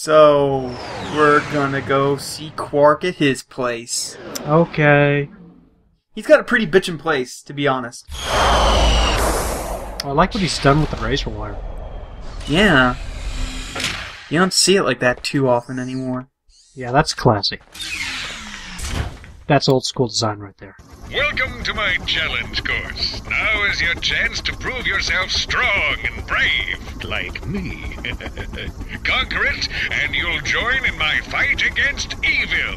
So, we're gonna go see Qwark at his place. Okay. He's got a pretty bitchin' place, to be honest. I like what he's done with the razor wire. Yeah. You don't see it like that too often anymore. Yeah, that's classic. That's old school design right there. Welcome to my challenge course. Now is your chance to prove yourself strong and brave, like me. Conquer it, and you'll join in my fight against evil.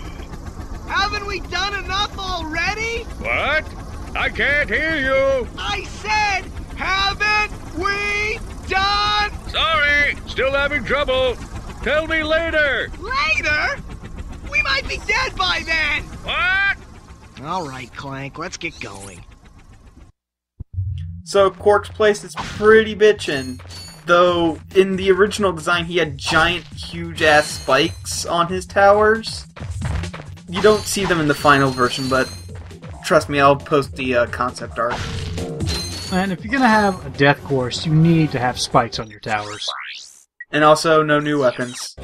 Haven't we done enough already? What? I can't hear you. I said, haven't we done? Sorry, still having trouble. Tell me later. Later? We might be dead by then. What? All right, Clank, let's get going. So Qwark's place is pretty bitchin'. Though, in the original design, he had giant, huge-ass spikes on his towers. You don't see them in the final version, but trust me, I'll post the concept art. And if you're gonna have a death course, you need to have spikes on your towers. And also, no new weapons.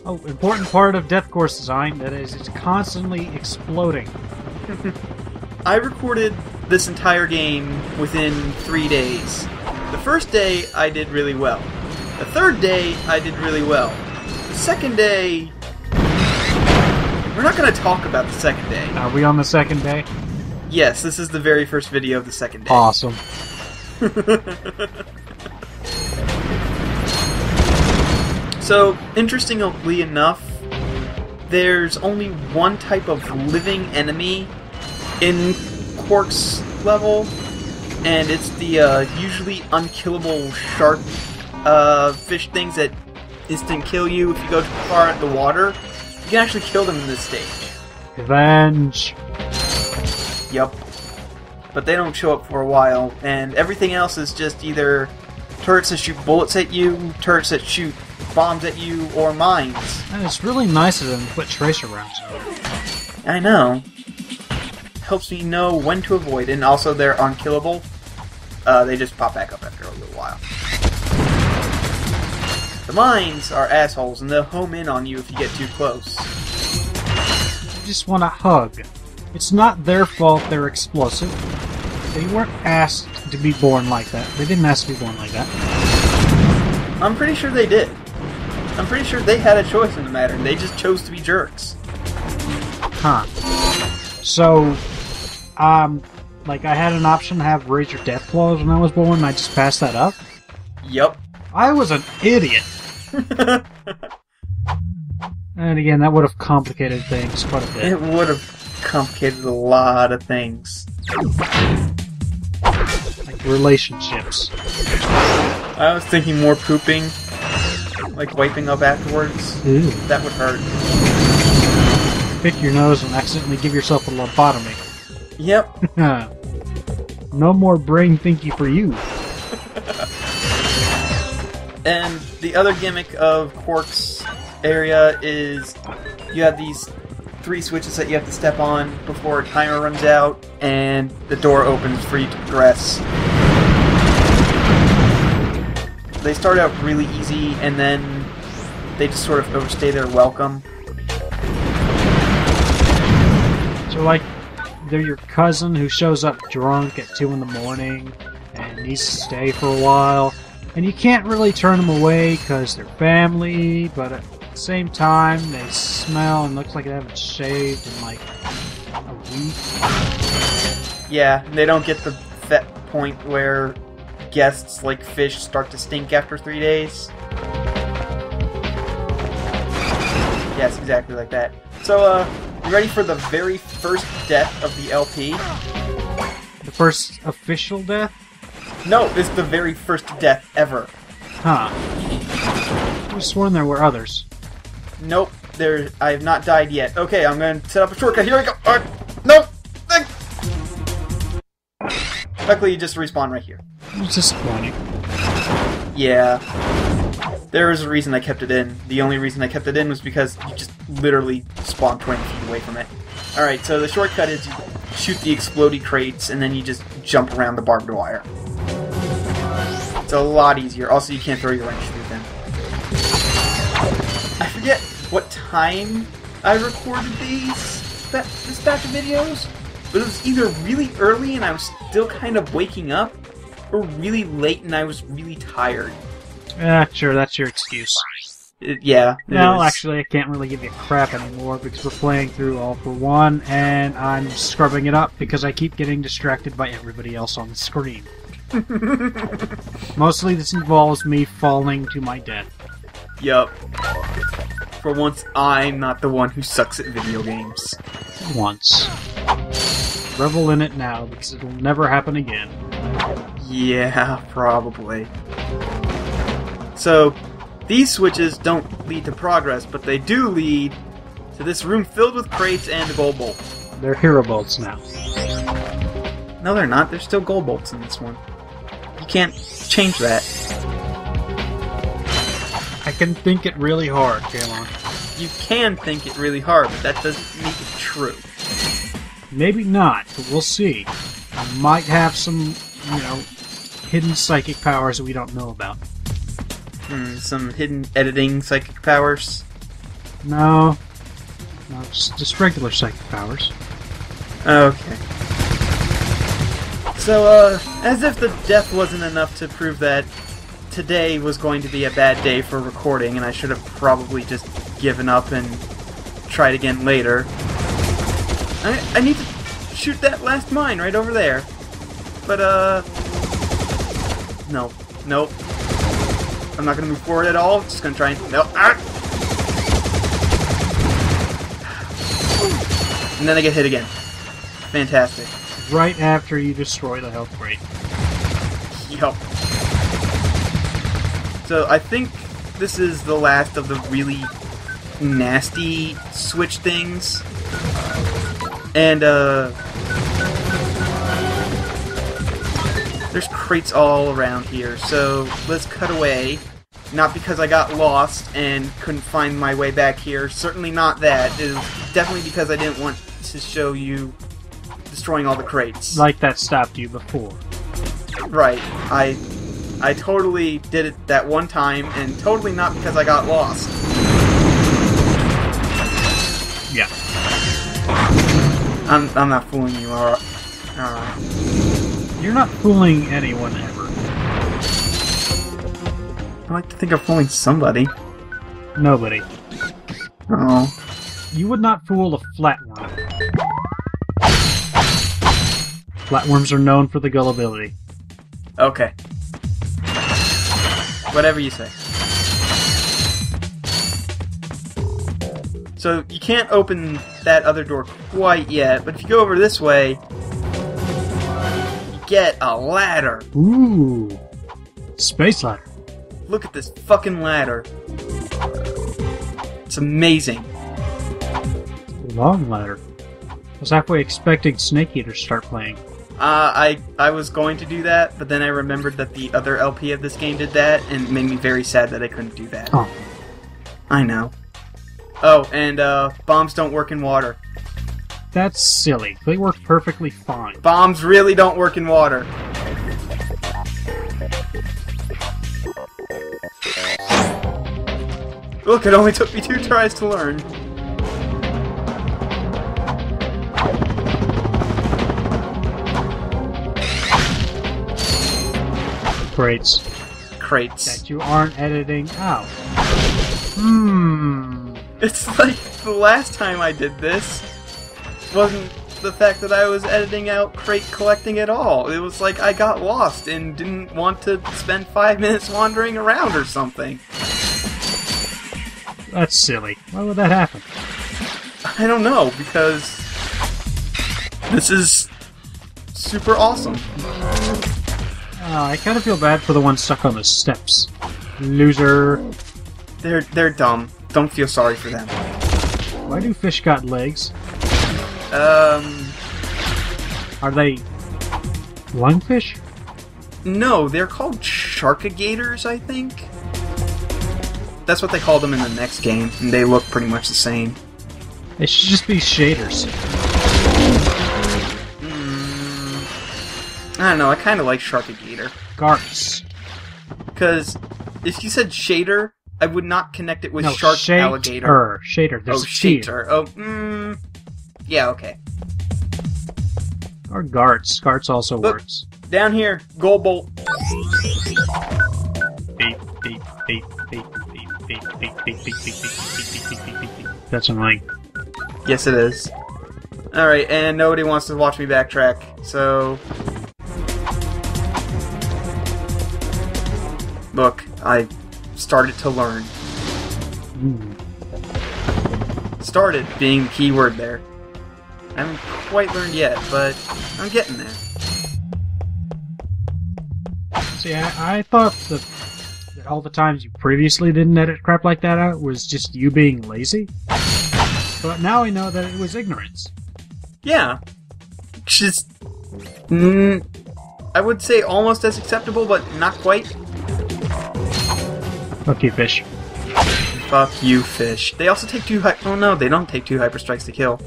Oh, important part of death course design, that is, it's constantly exploding. I recorded this entire game within 3 days. The first day, I did really well. The third day, I did really well. The second day... We're not going to talk about the second day. Are we on the second day? Yes, this is the very first video of the second day. Awesome. So, interestingly enough, there's only one type of living enemy in Qwark's level, and it's the usually unkillable shark fish things that instant kill you if you go too far at the water. You can actually kill them in this stage. Revenge. Yup. But they don't show up for a while, and everything else is just either turrets that shoot bullets at you, turrets that shoot bombs at you, or mines. And it's really nice of them to put tracer rounds on. I know. Helps me know when to avoid, and also they're unkillable. They just pop back up after a little while. The mines are assholes, and they'll home in on you if you get too close. You just want a hug. It's not their fault they're explosive. They weren't asked to be born like that. They didn't ask to be born like that. I'm pretty sure they did. I'm pretty sure they had a choice in the matter, and they just chose to be jerks. Huh. So, like I had an option to have raise your death clause when I was born, and I just passed that up? Yup. I was an idiot! And again, that would have complicated things quite a bit. It would have complicated a lot of things. Like relationships. I was thinking more pooping. Like wiping up afterwards. Ew. That would hurt. Pick your nose and accidentally give yourself a lobotomy. Yep. No more brain thinky for you. And the other gimmick of Qwark's area is you have these 3 switches that you have to step on before a timer runs out, and the door opens for you to progress. They start out really easy, and then they just sort of overstay their welcome. So, like, they're your cousin who shows up drunk at 2 in the morning and needs to stay for a while, and you can't really turn them away because they're family, but at the same time, they smell and look like they haven't shaved in like a week. Yeah, they don't get the point where guests like fish start to stink after 3 days. Yes, exactly like that. So, you ready for the very first death of the LP? The first official death? No, it's the very first death ever. Huh. I could have sworn there were others. Nope, I have not died yet. Okay, I'm going to set up a shortcut. Here we go. Nope. Luckily, you just respawn right here. It's disappointing. Yeah. There is a reason I kept it in. The only reason I kept it in was because you just literally spawn 20 feet away from it. Alright, so the shortcut is you shoot the explodey crates, and then you just jump around the barbed wire. It's a lot easier. Also, you can't throw your wrench through them. I forget what time I recorded this batch of videos, but it was either really early and I was still kind of waking up, or really late and I was really tired. Sure, that's your excuse. Yeah. No, actually, I can't really give you crap anymore because we're playing through All for One, and I'm scrubbing it up because I keep getting distracted by everybody else on the screen. Mostly this involves me falling to my death. Yup. For once, I'm not the one who sucks at video games. Once. Revel in it now, because it'll never happen again. Yeah, probably. So, these switches don't lead to progress, but they do lead to this room filled with crates and a gold bolt. They're hero bolts now. No, they're not. There's still gold bolts in this one. You can't change that. I can think it really hard, Kalon. You can think it really hard, but that doesn't make it true. Maybe not, but we'll see. I might have some, hidden psychic powers that we don't know about. Some hidden editing psychic powers? No, just regular psychic powers. Okay. So, as if the death wasn't enough to prove that today was going to be a bad day for recording, and I should have probably just given up and tried again later. I need to shoot that last mine right over there. But, no. Nope. I'm not gonna move forward at all. Just gonna try and... No. Ah! And then I get hit again. Fantastic. Right after you destroy the health crate. Yup. So I think this is the last of the really nasty switch things. And, there's crates all around here, so let's cut away. Not because I got lost and couldn't find my way back here. Certainly not that. It was definitely because I didn't want to show you destroying all the crates. Like that stopped you before. Right. I totally did it that one time, and totally not because I got lost. Yeah. I'm not fooling you, alright. You're not fooling anyone ever. I like to think I'm fooling somebody. Nobody. Oh. You would not fool a flatworm. Flatworms are known for the gullibility. Okay. Whatever you say. So, you can't open that other door quite yet, but if you go over this way, you get a ladder. Ooh. Space ladder. Look at this fucking ladder. It's amazing. Long ladder. I was halfway expecting Snake Eater to start playing. I was going to do that, but then I remembered that the other LP of this game did that, and it made me very sad that I couldn't do that. Oh. I know. Oh, and bombs don't work in water. That's silly. They work perfectly fine. Bombs really don't work in water. Look, it only took me 2 tries to learn. Crates. Crates. That you aren't editing out. It's like the last time I did this wasn't the fact that I was editing out crate collecting at all. It was like I got lost and didn't want to spend 5 minutes wandering around or something. That's silly. Why would that happen? I don't know, because this is super awesome. I kind of feel bad for the one stuck on the steps. Loser. They're dumb. Don't feel sorry for them. Why do fish got legs? Are they lungfish? No, they're called sharkigators, I think. That's what they called them in the next game, and they look pretty much the same. They should just be shaders. I don't know, I kind of like sharkigator. Garps. Because if you said shader, I would not connect it with No, shark alligator. Shader. There's Oh, a T. shader. Oh, yeah, okay. Or Garts. Garts also Look. works. Down here, gold bolt. Beep, beep, beep, beep, beep, beep, beep, beep, beep, beep, beep, beep, beep, beep, beep, beep. That's annoying. Yes, it is. Alright, and nobody wants to watch me backtrack, so... Look, I started to learn. Started being the key word there. I haven't quite learned yet, but I'm getting there. See, I thought that all the times you previously didn't edit crap like that out was just you being lazy. But now I know that it was ignorance. Yeah. Just... I would say almost as acceptable, but not quite. Fuck you, fish. Fuck you, fish. They also take oh no, they don't take 2 hyper strikes to kill.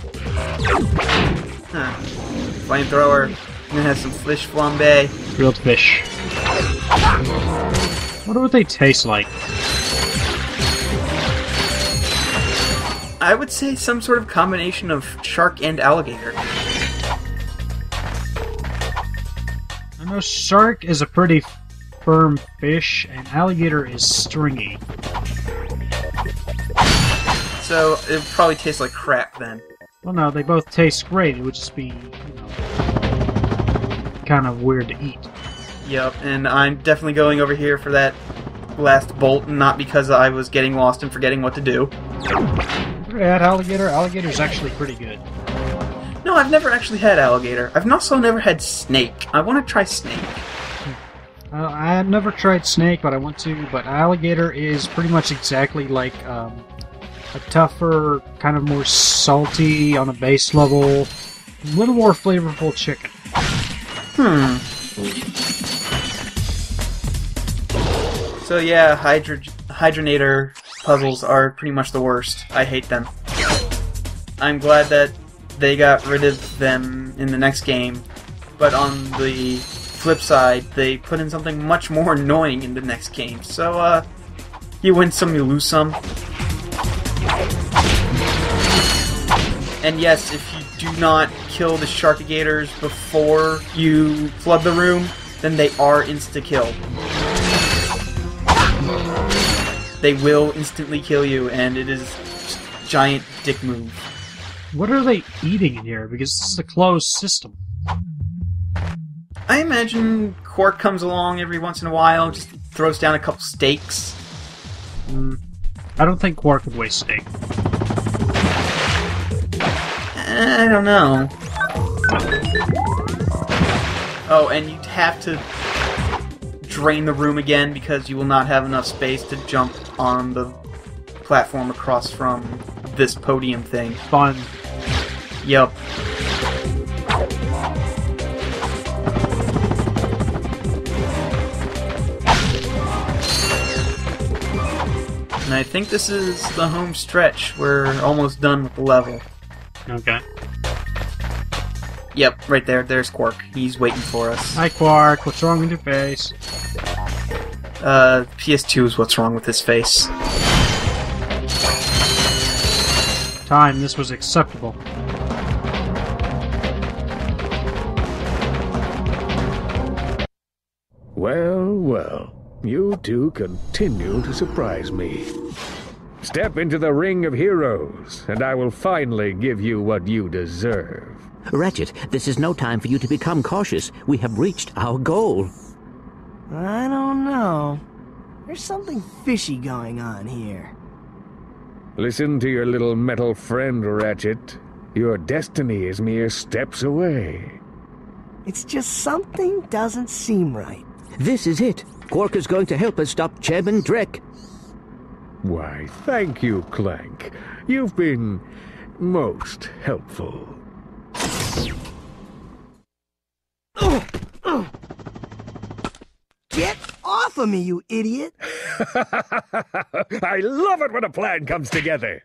Huh. Flamethrower. I'm gonna have some fish flambe. Grilled fish. Wonder what they taste like. I would say some sort of combination of shark and alligator. I know shark is a pretty firm fish, and alligator is stringy. So, it would probably taste like crap then. Well, no, they both taste great. It would just be, kind of weird to eat. Yep, and I'm definitely going over here for that last bolt, not because I was getting lost and forgetting what to do. Ever had alligator? Alligator's actually pretty good. No, I've never actually had alligator. I've also never had snake. I want to try snake. I have never tried snake, but I want to. But alligator is pretty much exactly like a tougher, kind of more salty on a base level, a little more flavorful chicken. So yeah, Hydronator puzzles are pretty much the worst. I hate them. I'm glad that they got rid of them in the next game, but on the flip side, they put in something much more annoying in the next game. So, you win some, you lose some. And yes, if you do not kill the Sharkigators before you flood the room, then they are insta-kill. They will instantly kill you, and it is just a giant dick move. What are they eating in here? Because this is a closed system. I imagine Qwark comes along every once in a while, just throws down a couple steaks. I don't think Qwark would waste steak. I don't know. Oh, and you'd have to drain the room again because you will not have enough space to jump on the platform across from this podium thing. Fun. Yep. And I think this is the home stretch. We're almost done with the level. Okay. Yep, right there. There's Qwark. He's waiting for us. Hi, Qwark. What's wrong with your face? PS2 is what's wrong with his face. Time. This was acceptable. Well, well. You two continue to surprise me. Step into the ring of heroes, and I will finally give you what you deserve. Ratchet, this is no time for you to become cautious. We have reached our goal. I don't know. There's something fishy going on here. Listen to your little metal friend, Ratchet. Your destiny is mere steps away. It's just something doesn't seem right. This is it. Qwark is going to help us stop Chairman Drek. Why, thank you, Clank. You've been most helpful. Get off of me, you idiot! I love it when a plan comes together.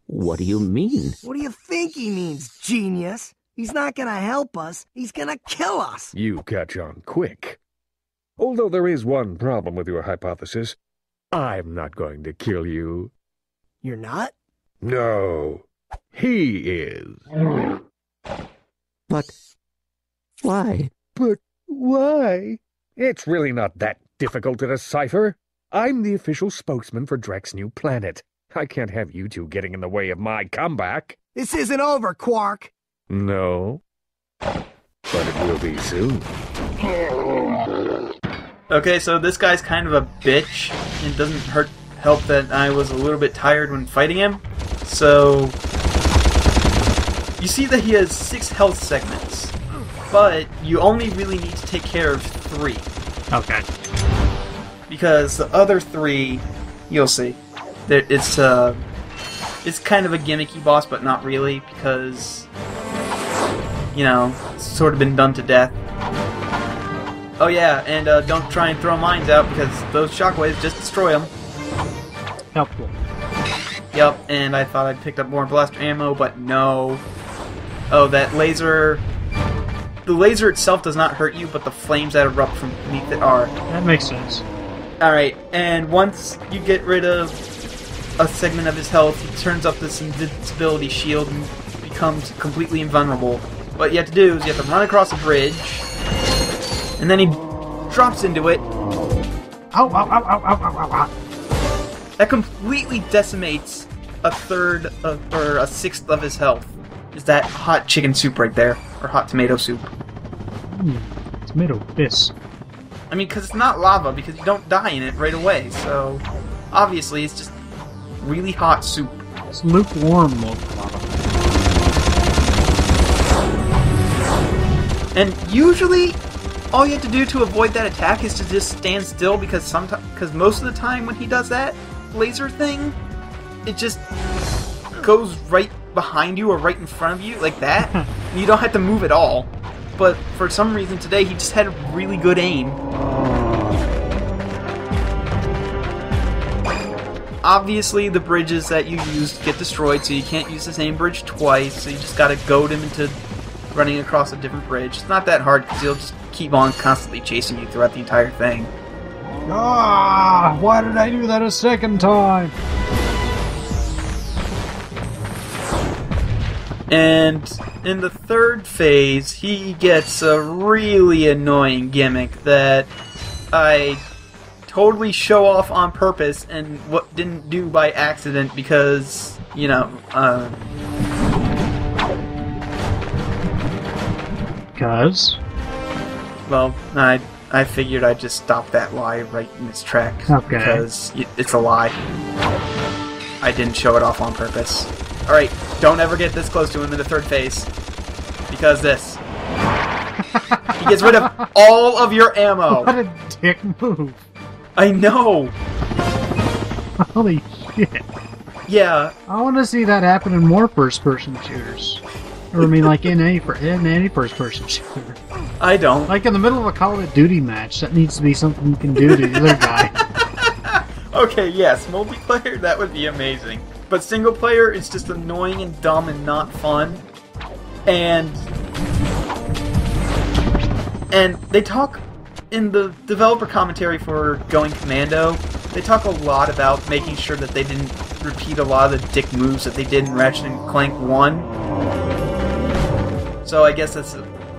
What do you mean? What do you think he means, genius? He's not gonna help us. He's gonna kill us. You catch on quick. Although there is one problem with your hypothesis. I'm not going to kill you. You're not? No, he is. But why? But why? It's really not that difficult to decipher. I'm the official spokesman for Drek's new planet. I can't have you two getting in the way of my comeback. This isn't over, Qwark. No, but it will be soon. Okay, so this guy's kind of a bitch. It doesn't help that I was a little bit tired when fighting him. So you see that he has 6 health segments, but you only really need to take care of 3. Okay. Because the other 3, you'll see. It's kind of a gimmicky boss, but not really, because, you know, it's sort of been done to death. Oh yeah, and don't try and throw mines out, because those shockwaves just destroy them. Helpful. Yep, and I thought I'd picked up more blaster ammo, but no. Oh, that laser... The laser itself does not hurt you, but the flames that erupt from beneath it are. That makes sense. Alright, and once you get rid of a segment of his health, he turns up this invincibility shield and becomes completely invulnerable. What you have to do is you have to run across a bridge, and then he drops into it. Ow, ow, ow, ow, ow, ow, ow, ow. That completely decimates a third of, or a sixth of his health. Is that hot chicken soup right there? Or hot tomato soup? Tomato bisque. I mean, because it's not lava, because you don't die in it right away, so obviously it's just really hot soup. It's lukewarm lava. And usually, all you have to do to avoid that attack is to just stand still, because most of the time when he does that laser thing, it just goes right behind you or right in front of you, like that. You don't have to move at all. But for some reason today, he just had really good aim. Obviously, the bridges that you used get destroyed, so you can't use the same bridge twice, so you just gotta goad him into running across a different bridge. It's not that hard, because he'll just keep on constantly chasing you throughout the entire thing. Ah! Why did I do that a second time? And in the third phase, he gets a really annoying gimmick that I totally show off on purpose and what didn't do by accident because, you know, Because? Well, I figured I'd just stop that lie right in its track. Okay. Because it's a lie. I didn't show it off on purpose. Alright, don't ever get this close to him in the third phase. Because this. He gets rid of all of your ammo. What a dick move. I know. Holy shit. Yeah. I want to see that happen in more first-person shooters. Or I mean, like in any first-person shooter. I don't. Like in the middle of a Call of Duty match, that needs to be something you can do to the other guy. Okay, yes, multiplayer, that would be amazing. But single player, it's just annoying and dumb and not fun. And they talk in the developer commentary for Going Commando, they talk a lot about making sure that they didn't repeat a lot of the dick moves that they did in Ratchet and Clank 1. So I guess that's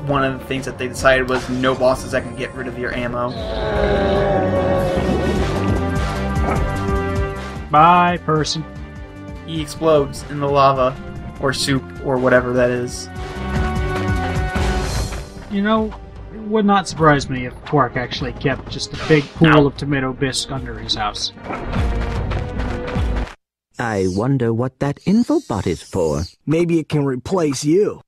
one of the things that they decided was no bosses that can get rid of your ammo. Bye, person. He explodes in the lava, or soup, or whatever that is. You know, it would not surprise me if Qwark actually kept just a big pool of tomato bisque under his house. I wonder what that infobot is for. Maybe it can replace you.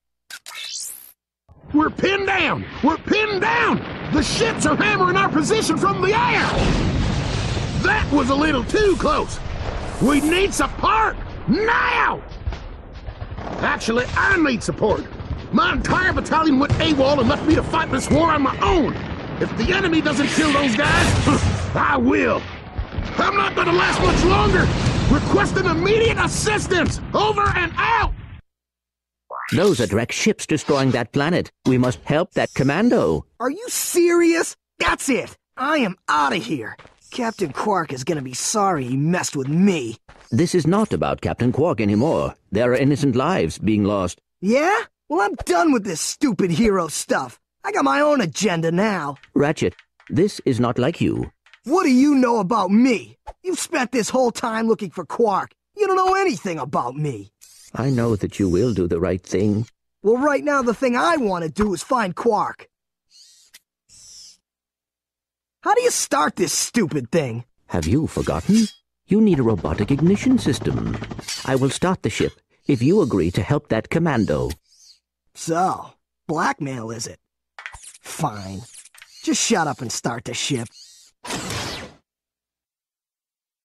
We're pinned down! We're pinned down! The ships are hammering our position from the air! That was a little too close! We need support! Now! Actually, I need support. My entire battalion went AWOL and left me to fight this war on my own. If the enemy doesn't kill those guys, I will. I'm not gonna last much longer. Requesting immediate assistance. Over and out. Those are direct ships destroying that planet. We must help that commando. Are you serious? That's it. I am out of here. Captain Qwark is gonna be sorry he messed with me. This is not about Captain Qwark anymore. There are innocent lives being lost. Yeah? Well, I'm done with this stupid hero stuff. I got my own agenda now. Ratchet, this is not like you. What do you know about me? You've spent this whole time looking for Qwark. You don't know anything about me. I know that you will do the right thing. Well, right now the thing I want to do is find Qwark. How do you start this stupid thing? Have you forgotten? You need a robotic ignition system. I will start the ship if you agree to help that commando. So, blackmail is it? Fine. Just shut up and start the ship.